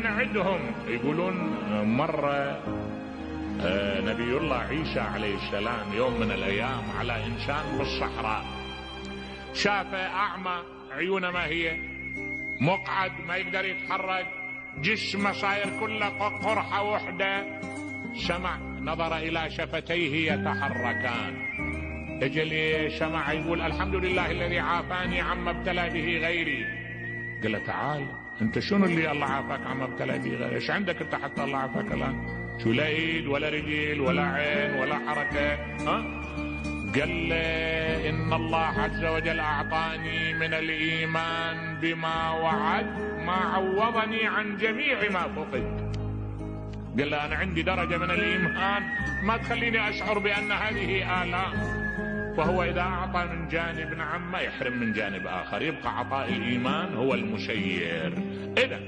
نعدهم. يقولون مرة نبي الله عيسى عليه السلام يوم من الأيام على إنسان بالصحراء، شافه أعمى، عيونه ما هي، مقعد ما يقدر يتحرك، جسمه صاير كله قرحة وحدة. سمع، نظر إلى شفتيه يتحركان، اجل سمع يقول الحمد لله الذي عافاني عما ابتلى به غيري. قال له تعال انت شنو اللي الله عافاك عما ابتلى به غيري؟ ايش عندك انت حتى الله عافاك الان؟ شو لا ايد ولا رجل ولا عين ولا حركة؟ قال له ان الله عز وجل اعطاني من الايمان بما وعد ما عوضني عن جميع ما فقد. قال له انا عندي درجة من الايمان ما تخليني اشعر بان هذه آلام. وهو اذا اعطى من جانب نعم ما يحرم من جانب اخر، يبقى عطاء الايمان هو المسير. اذا